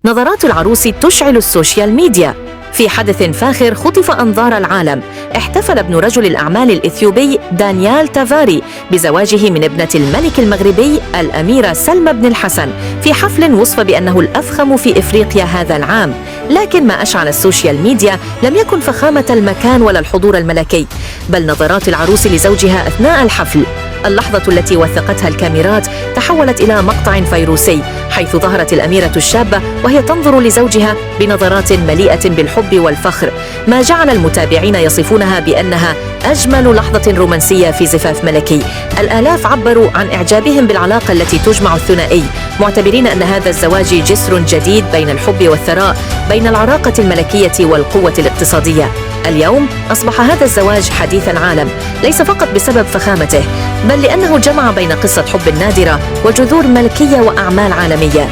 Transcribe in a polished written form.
نظرات العروس تشعل السوشيال ميديا. في حدث فاخر خطف أنظار العالم، احتفل ابن رجل الأعمال الإثيوبي دانيال تافاري بزواجه من ابنة الملك المغربي الأميرة سلمى بن الحسن في حفل وصف بأنه الأفخم في إفريقيا هذا العام. لكن ما أشعل السوشيال ميديا لم يكن فخامة المكان ولا الحضور الملكي، بل نظرات العروس لزوجها أثناء الحفل. اللحظة التي وثقتها الكاميرات تحولت إلى مقطع فيروسي، حيث ظهرت الأميرة الشابة وهي تنظر لزوجها بنظرات مليئة بالحب والفخر، ما جعل المتابعين يصفونها بأنها أجمل لحظة رومانسية في زفاف ملكي. الآلاف عبروا عن إعجابهم بالعلاقة التي تجمع الثنائي، معتبرين أن هذا الزواج جسر جديد بين الحب والثراء، بين العراقة الملكية والقوة الاقتصادية. اليوم أصبح هذا الزواج حديث العالم، ليس فقط بسبب فخامته، بل لأنه جمع بين قصة حب نادرة وجذور ملكية وأعمال عالمية.